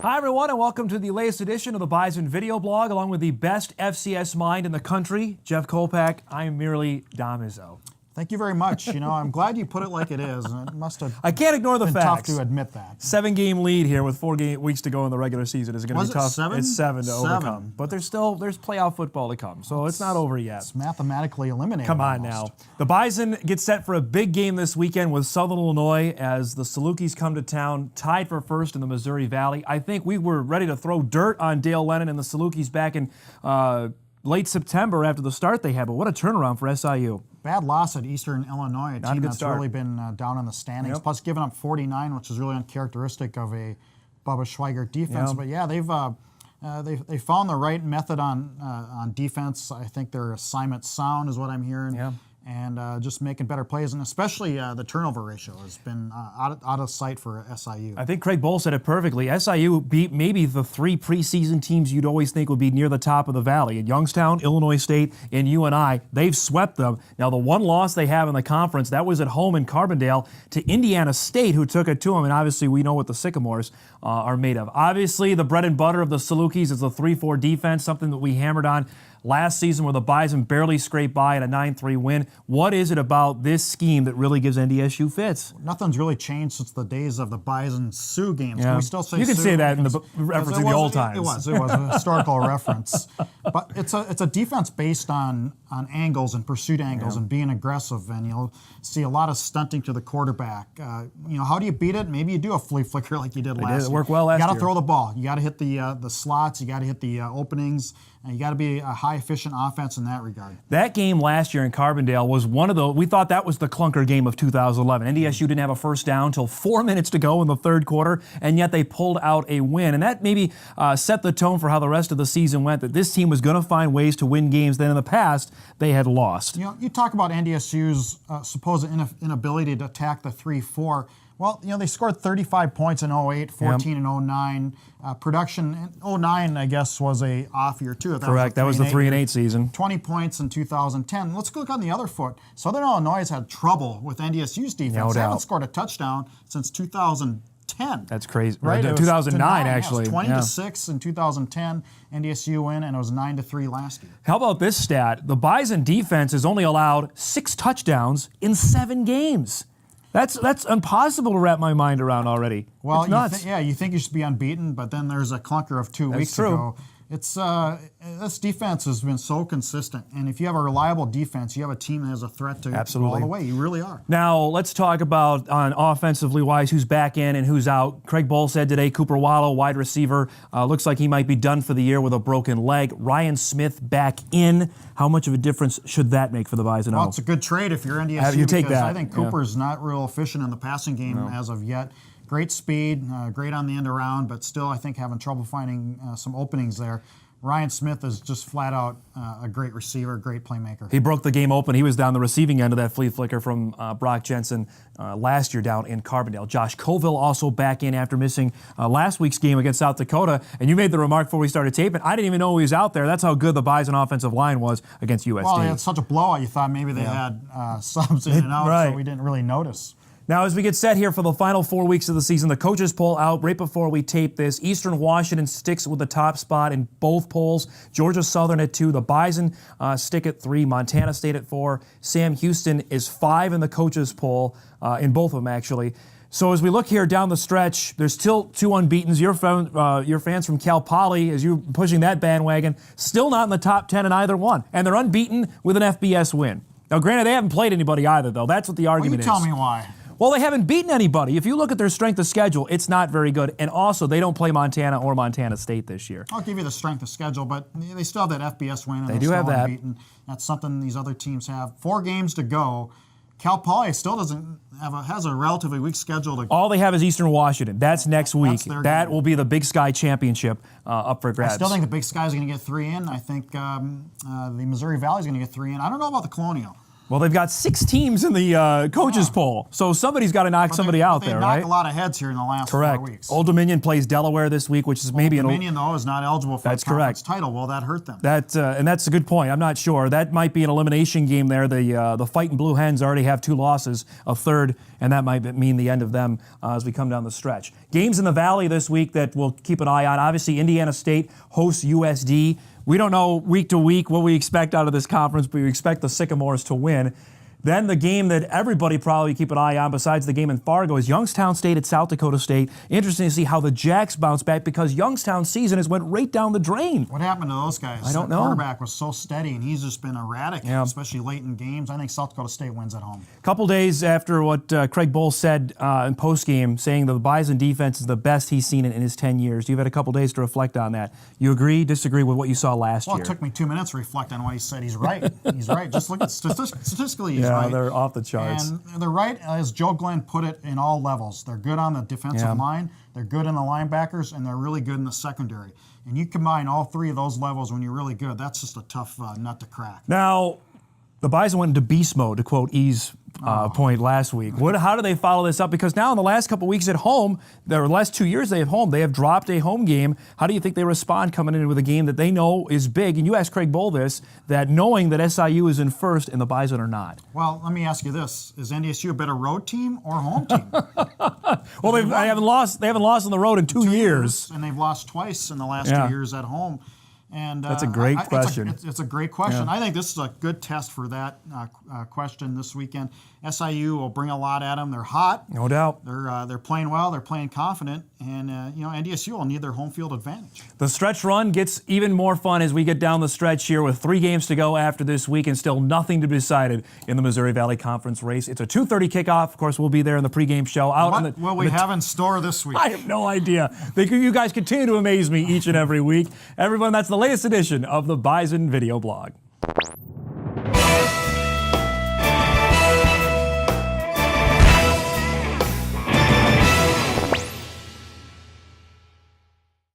Hi, everyone, and welcome to the latest edition of the Bison video blog, along with the best FCS mind in the country, Jeff Kolpack. I'm merely Dom Izzo. Thank you very much. You know, I'm glad you put it like it is. It must have I can't ignore the been facts. tough to admit that. 7-game lead here with 4 weeks to go in the regular season is going to be tough. 7? It's 7 to overcome. But there's playoff football to come, so it's not over yet. It's mathematically eliminated. Come on almost. now. The Bison get set for a big game this weekend with Southern Illinois as the Salukis come to town, tied for first in the Missouri Valley. I think we were ready to throw dirt on Dale Lennon and the Salukis back in late September after the start they had, but what a turnaround for SIU. Bad loss at Eastern Illinois, a team that's start. really been down in the standings, plus giving up 49, which is really uncharacteristic of a Bubba Schweigert defense. But yeah, they've found the right method on defense. I think their assignment sound is what I'm hearing. And just making better plays, and especially the turnover ratio has been out of sight for SIU. I think Craig Bohl said it perfectly. SIU beat maybe the 3 preseason teams you'd always think would be near the top of the valley. In Youngstown, Illinois State, and UNI, they've swept them. Now, the one loss they have in the conference, that was at home in Carbondale to Indiana State, who took it to them, and obviously we know what the Sycamores are made of. Obviously, the bread and butter of the Salukis is the 3-4 defense, something that we hammered on last season where the Bison barely scraped by in a 9-3 win. What is it about this scheme that really gives NDSU fits? Nothing's really changed since the days of the Bison-Sioux games. Can we still say you can Sioux? say that in the reference to the old times. It was a historical reference. But it's a defense based on angles and pursuit angles and being aggressive, and you'll see a lot of stunting to the quarterback. How do you beat it? Maybe you do a flea flicker like you did last year. It worked well last year. You got to throw the ball. You got to hit the slots. You got to hit the openings. And you got to be a high-efficient offense in that regard. That game last year in Carbondale was one of the, we thought that was the clunker game of 2011. NDSU didn't have a first down until 4 minutes to go in the third quarter, and yet they pulled out a win. And that maybe set the tone for how the rest of the season went, that this team was going to find ways to win games that in the past they had lost. You know, you talk about NDSU's supposed inability to attack the 3-4. Well, they scored 35 points in 08, 14 in 09. Production in 09, I guess, was a off year too. Correct. That was the 3-8 season. 20 points in 2010. Let's look on the other foot. Southern Illinois has had trouble with NDSU's defense. No doubt. They haven't scored a touchdown since 2010. That's crazy. Right? 2009, actually. It was 20-6 in 2010. NDSU win, and it was 9-3 last year. How about this stat? The Bison defense has only allowed 6 touchdowns in 7 games. That's impossible to wrap my mind around already. Well, it's nuts. You think you should be unbeaten, but then there's a clunker of 2 weeks ago. It's this defense has been so consistent, and if you have a reliable defense, you have a team that has a threat to go all the way. You really are. Now let's talk about on offensively wise who's back in and who's out. Craig Bohl said today Cooper Wallow, wide receiver, looks like he might be done for the year with a broken leg. Ryan Smith back in. How much of a difference should that make for the Bison? Well, it's a good trade if you're NDSU. Have you take that? I think Cooper's not real efficient in the passing game as of yet. Great speed, great on the end around, but still I think having trouble finding some openings there. Ryan Smith is just flat out a great receiver, great playmaker. He broke the game open. He was down the receiving end of that flea flicker from Brock Jensen last year down in Carbondale. Josh Colville also back in after missing last week's game against South Dakota. And you made the remark before we started taping, I didn't even know he was out there. That's how good the Bison offensive line was against USD. Well, they had such a blowout, you thought maybe they had subs in and out, so we didn't really notice. Now, as we get set here for the final 4 weeks of the season, the coaches poll out right before we tape this. Eastern Washington sticks with the top spot in both polls. Georgia Southern at 2. The Bison stick at 3. Montana State at 4. Sam Houston is 5 in the coaches poll, in both of them, actually. So as we look here down the stretch, there's still 2 unbeatens. Your fans from Cal Poly, as you're pushing that bandwagon, still not in the top 10 in either one. And they're unbeaten with an FBS win. Now, granted, they haven't played anybody either, though. That's what the argument is. Well, you tell me why. Well, they haven't beaten anybody. If you look at their strength of schedule, it's not very good. And also, they don't play Montana or Montana State this year. I'll give you the strength of schedule, but they still have that FBS win. And they do have that. Unbeaten. That's something these other teams have. 4 games to go. Cal Poly still has a relatively weak schedule. All they have is Eastern Washington. That's next week. That will be the Big Sky Championship up for grabs. I still think the Big Sky is going to get 3 in. I think the Missouri Valley is going to get 3 in. I don't know about the Colonial. Well, they've got 6 teams in the coaches poll, so somebody's got to knock somebody out there, right? They knocked a lot of heads here in the last Correct. 4 weeks. Old Dominion plays Delaware this week, which is maybe Old Dominion, though, is not eligible for the conference title. Well, that hurt them. And that's a good point. I'm not sure. That might be an elimination game there. The Fighting Blue Hens already have 2 losses, a third, and that might mean the end of them as we come down the stretch. Games in the Valley this week that we'll keep an eye on. Obviously, Indiana State hosts USD. We don't know week to week what we expect out of this conference, but we expect the Sycamores to win. Then the game that everybody probably keep an eye on, besides the game in Fargo, is Youngstown State at South Dakota State. Interesting to see how the Jacks bounce back because Youngstown's season has went right down the drain. What happened to those guys? I don't know. The quarterback was so steady, and he's just been erratic, especially late in games. I think South Dakota State wins at home. A couple days after what Craig Bohl said in postgame, saying that the Bison defense is the best he's seen in his 10 years. You've had a couple days to reflect on that. You agree, disagree with what you saw last year? Well, it took me 2 minutes to reflect on what he said. He's right. He's right. Just look at statistically, he's right. Yeah, they're off the charts. And they're right, as Joe Glenn put it, in all levels. They're good on the defensive line, they're good in the linebackers, and they're really good in the secondary. And you combine all 3 of those levels when you're really good. That's just a tough nut to crack. Now, the Bison went into beast mode, to quote E's point last week. How do they follow this up? Because now in the last couple weeks at home, the last 2 years they have dropped a home game. How do you think they respond coming in with a game that they know is big? And you asked Craig Bohl this, that knowing that SIU is in first and the Bison are not. Well, let me ask you this. Is NDSU a better road team or home team? Well, they haven't lost on the road in 2 years. And they've lost twice in the last 2 years at home. And that's a great question. It's a great question. I think this is a good test for that question this weekend. SIU will bring a lot at them. They're hot. No doubt. They're playing well. They're playing confident. And, NDSU will need their home field advantage. The stretch run gets even more fun as we get down the stretch here with 3 games to go after this week and still nothing to be decided in the Missouri Valley Conference race. It's a 2:30 kickoff. Of course, we'll be there in the pregame show. What will we have in store this week? I have no idea. You guys continue to amaze me each and every week. Everyone, that's the latest edition of the Bison Video Blog.